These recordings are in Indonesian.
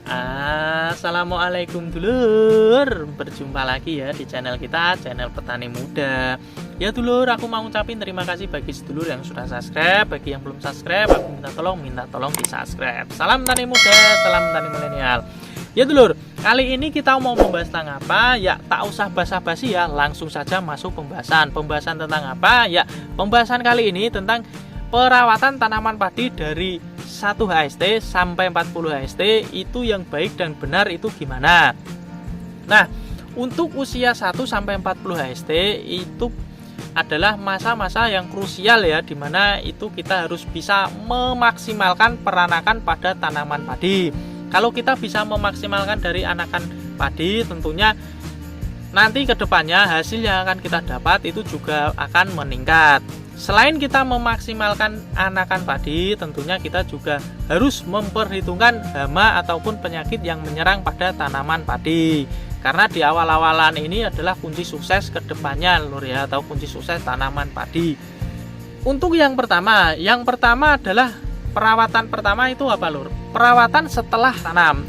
Assalamualaikum dulur, berjumpa lagi ya di channel kita, channel Petani Muda. Ya dulur, aku mau ngucapin terima kasih bagi sedulur yang sudah subscribe. Bagi yang belum subscribe, aku minta tolong di subscribe. Salam Tani Muda, salam Tani Milenial. Ya dulur, kali ini kita mau membahas tentang apa? Ya tak usah basa-basi ya, langsung saja masuk pembahasan. Pembahasan tentang apa? Ya pembahasan kali ini tentang perawatan tanaman padi dari 1 HST sampai 40 HST itu yang baik dan benar itu gimana. Nah, untuk usia 1 sampai 40 HST itu adalah masa-masa yang krusial ya, dimana itu kita harus bisa memaksimalkan peranakan pada tanaman padi. Kalau kita bisa memaksimalkan dari anakan padi, tentunya nanti kedepannya hasil yang akan kita dapat itu juga akan meningkat. Selain kita memaksimalkan anakan padi, tentunya kita juga harus memperhitungkan hama ataupun penyakit yang menyerang pada tanaman padi. Karena di awal-awalan ini adalah kunci sukses ke depannya lur ya, atau kunci sukses tanaman padi. Untuk yang pertama adalah perawatan pertama itu apa lur? Perawatan setelah tanam.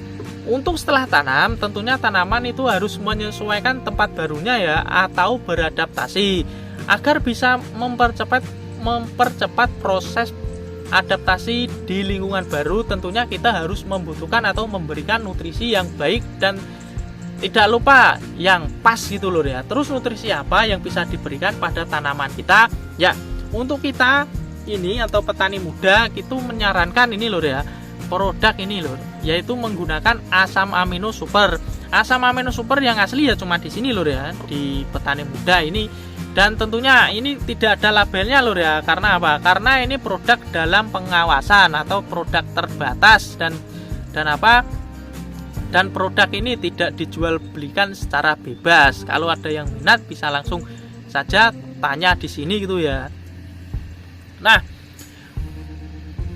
Untuk setelah tanam, tentunya tanaman itu harus menyesuaikan tempat barunya ya, atau beradaptasi agar bisa mempercepat proses adaptasi di lingkungan baru. Tentunya kita harus membutuhkan atau memberikan nutrisi yang baik dan tidak lupa yang pas gitu lur ya. Terus nutrisi apa yang bisa diberikan pada tanaman kita? Ya, untuk kita ini atau petani muda itu menyarankan ini lur ya, produk ini lur, yaitu menggunakan asam amino super. Asam amino super yang asli ya cuma di sini lur ya, di petani muda ini. Dan tentunya ini tidak ada labelnya lur ya. Karena apa? Karena ini produk dalam pengawasan atau produk terbatas dan produk ini tidak dijual belikan secara bebas. Kalau ada yang minat bisa langsung saja tanya di sini gitu ya. Nah,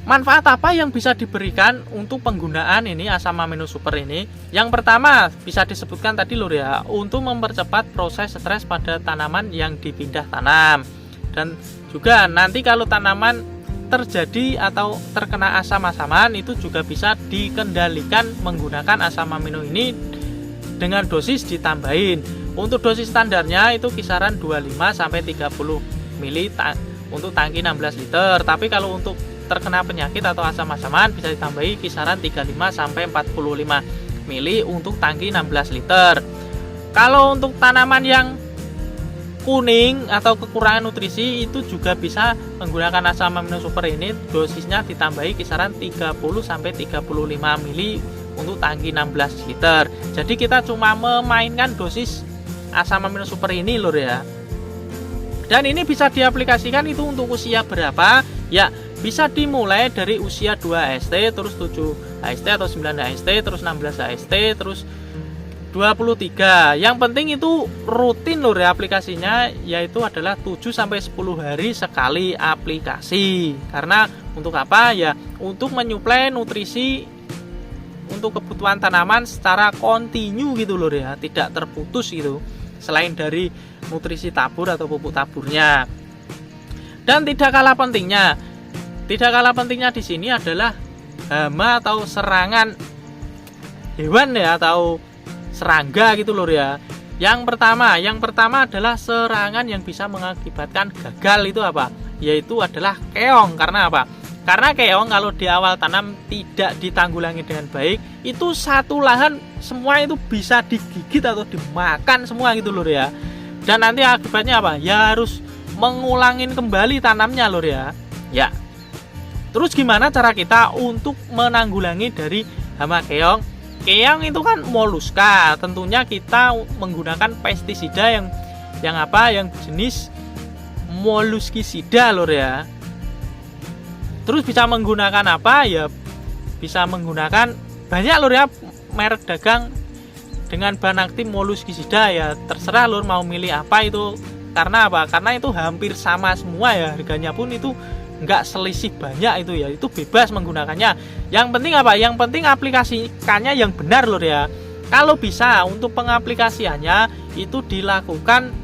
manfaat apa yang bisa diberikan untuk penggunaan ini asam amino super ini? Yang pertama bisa disebutkan tadi lur ya, untuk mempercepat proses stres pada tanaman yang dipindah tanam. Dan juga nanti kalau tanaman terjadi atau terkena asam-asaman itu juga bisa dikendalikan menggunakan asam amino ini dengan dosis ditambahin. Untuk dosis standarnya itu kisaran 25 sampai 30 ml untuk tangki 16 liter. Tapi kalau untuk terkena penyakit atau asam-asaman bisa ditambahi kisaran 35 sampai 45 mili untuk tangki 16 liter. Kalau untuk tanaman yang kuning atau kekurangan nutrisi itu juga bisa menggunakan asam amino super ini, dosisnya ditambahi kisaran 30 sampai 35 mili untuk tangki 16 liter. Jadi kita cuma memainkan dosis asam amino super ini lur ya. Dan ini bisa diaplikasikan itu untuk usia berapa? Ya, bisa dimulai dari usia 2 HST, terus 7 HST atau 9 HST, terus 16 HST, terus 23. Yang penting itu rutin lur ya aplikasinya, yaitu adalah 7 sampai 10 hari sekali aplikasi. Karena untuk apa? Ya, untuk menyuplai nutrisi untuk kebutuhan tanaman secara kontinu gitu lur ya, tidak terputus gitu. Selain dari nutrisi tabur atau pupuk taburnya. Dan tidak kalah pentingnya di sini adalah hama atau serangan hewan ya, atau serangga gitu lur ya. Yang pertama adalah serangan yang bisa mengakibatkan gagal itu apa? Yaitu adalah keong. Karena apa? Karena keong kalau di awal tanam tidak ditanggulangi dengan baik, itu satu lahan semua itu bisa digigit atau dimakan semua gitu lur ya. Dan nanti akibatnya apa? Ya harus mengulangin kembali tanamnya lur ya. Ya. Terus gimana cara kita untuk menanggulangi dari hama keong? Keong itu kan moluska. Tentunya kita menggunakan pestisida yang jenis moluskisida lur ya. Terus bisa menggunakan apa? Ya bisa menggunakan banyak lur ya merek dagang dengan bahan aktif moluskisida ya. Terserah lur mau milih apa itu. Karena apa? Karena itu hampir sama semua ya, harganya pun itu nggak selisih banyak itu ya, itu bebas menggunakannya. Yang penting apa? Yang penting aplikasikannya yang benar lur ya. Kalau bisa untuk pengaplikasiannya itu dilakukan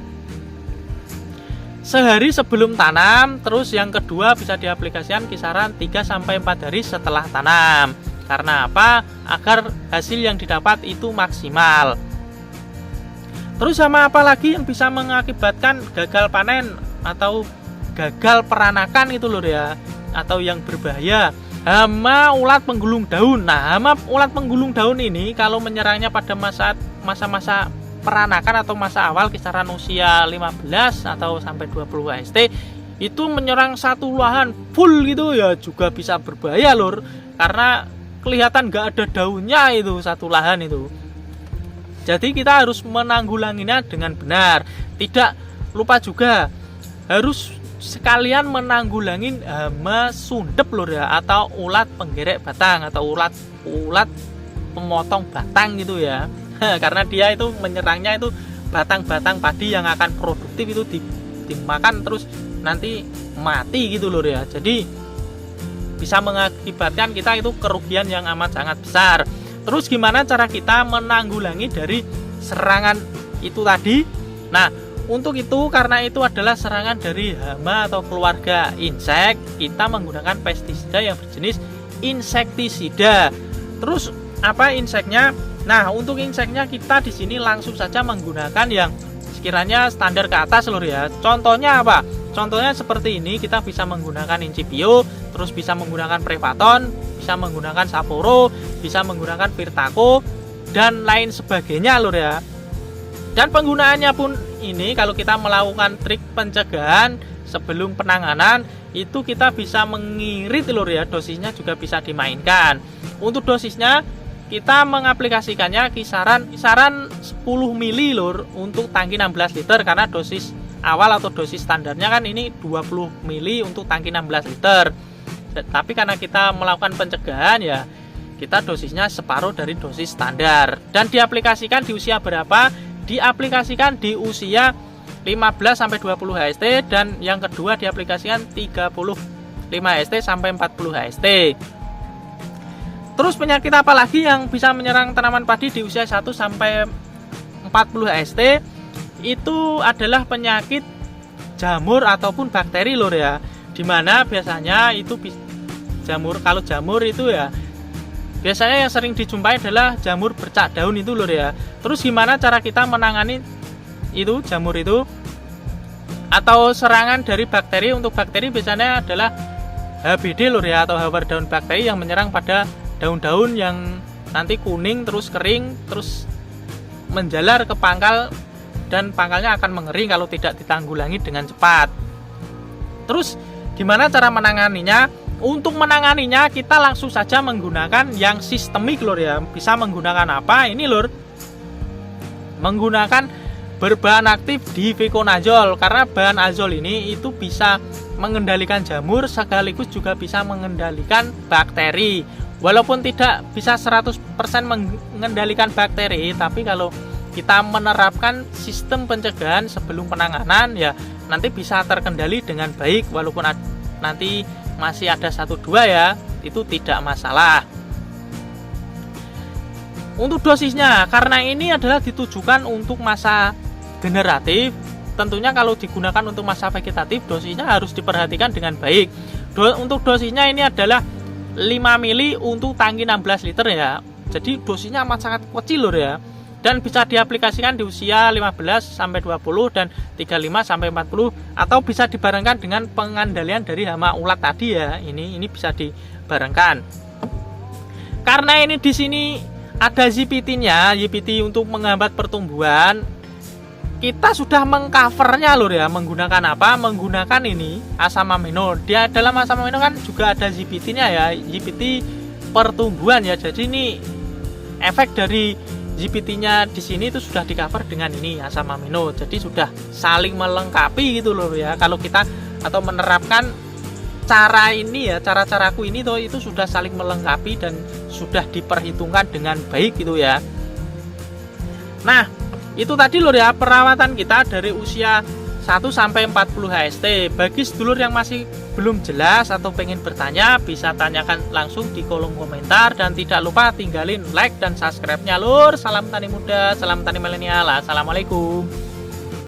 sehari sebelum tanam. Terus yang kedua bisa diaplikasikan kisaran 3 sampai 4 hari setelah tanam. Karena apa? Agar hasil yang didapat itu maksimal. Terus hama apa lagi yang bisa mengakibatkan gagal panen atau gagal peranakan itu lur ya, atau yang berbahaya? Hama ulat penggulung daun. Nah, hama ulat penggulung daun ini kalau menyerangnya pada masa-masa peranakan atau masa awal kisaran usia 15 atau sampai 20 HST, itu menyerang satu lahan full gitu ya, juga bisa berbahaya lur, karena kelihatan gak ada daunnya itu satu lahan itu. Jadi kita harus menanggulanginya dengan benar. Tidak lupa juga harus sekalian menanggulangi hama sundep lur ya, atau ulat penggerek batang atau ulat pemotong batang gitu ya. Karena dia itu menyerangnya itu batang-batang padi yang akan produktif itu dimakan terus nanti mati gitu lur ya. Jadi bisa mengakibatkan kita itu kerugian yang amat sangat besar. Terus gimana cara kita menanggulangi dari serangan itu tadi? Nah, untuk itu karena itu adalah serangan dari hama atau keluarga insek, kita menggunakan pestisida yang berjenis insektisida. Terus apa inseknya? Nah, untuk inseknya kita di sini langsung saja menggunakan yang sekiranya standar ke atas lur ya. Contohnya apa? Contohnya seperti ini, kita bisa menggunakan Incipio, terus bisa menggunakan Prevaton, bisa menggunakan Saporo, bisa menggunakan Virtaco, dan lain sebagainya lur ya. Dan penggunaannya pun ini kalau kita melakukan trik pencegahan sebelum penanganan, itu kita bisa mengirit lur ya, dosisnya juga bisa dimainkan. Untuk dosisnya kita mengaplikasikannya kisaran 10 mili lur untuk tangki 16 liter, karena dosis awal atau dosis standarnya kan ini 20 mili untuk tangki 16 liter. Tapi karena kita melakukan pencegahan ya, kita dosisnya separuh dari dosis standar. Dan diaplikasikan di usia berapa? Diaplikasikan di usia 15 sampai 20 HST, dan yang kedua diaplikasikan 35 HST sampai 40 HST. Terus penyakit apa lagi yang bisa menyerang tanaman padi di usia 1 sampai 40 HST? Itu adalah penyakit jamur ataupun bakteri lur ya. Dimana biasanya itu jamur, kalau jamur itu ya biasanya yang sering dijumpai adalah jamur bercak daun itu lur ya. Terus gimana cara kita menangani itu jamur itu atau serangan dari bakteri? Untuk bakteri biasanya adalah HBD lur ya, atau hawar daun bakteri yang menyerang pada daun-daun yang nanti kuning terus kering terus menjalar ke pangkal, dan pangkalnya akan mengering kalau tidak ditanggulangi dengan cepat. Terus gimana cara menanganinya? Untuk menanganinya kita langsung saja menggunakan yang sistemik lur ya. Bisa menggunakan apa? Ini lur, menggunakan berbahan aktif difeconazole, karena bahan azol ini itu bisa mengendalikan jamur sekaligus juga bisa mengendalikan bakteri. Walaupun tidak bisa 100% mengendalikan bakteri, tapi kalau kita menerapkan sistem pencegahan sebelum penanganan ya nanti bisa terkendali dengan baik. Walaupun nanti masih ada 1-2 ya, itu tidak masalah. Untuk dosisnya, karena ini adalah ditujukan untuk masa generatif, tentunya kalau digunakan untuk masa vegetatif dosisnya harus diperhatikan dengan baik. Untuk dosisnya ini adalah 5 mili untuk tangki 16 liter ya. Jadi dosisnya amat sangat kecil lur ya. Dan bisa diaplikasikan di usia 15 sampai 20 dan 35 sampai 40, atau bisa dibarengkan dengan pengandalian dari hama ulat tadi ya. Ini bisa dibarengkan. Karena ini di sini ada ZPT-nya, ZPT untuk menghambat pertumbuhan. Kita sudah mengcovernya lur ya, menggunakan apa? Menggunakan ini asam amino. Dia dalam asam amino kan juga ada ZPT-nya ya, ZPT pertumbuhan ya. Jadi ini efek dari ZPT-nya di sini itu sudah di cover dengan ini asam amino. Jadi sudah saling melengkapi gitu loh ya. Kalau kita atau menerapkan cara ini ya, cara-caraku ini tuh itu sudah saling melengkapi dan sudah diperhitungkan dengan baik gitu ya. Nah, itu tadi loh ya perawatan kita dari usia 1 sampai 40 HST. Bagi sedulur yang masih belum jelas atau pengen bertanya, bisa tanyakan langsung di kolom komentar, dan tidak lupa tinggalin like dan subscribe-nya lur. Salam tani muda, salam tani milenial. Assalamualaikum.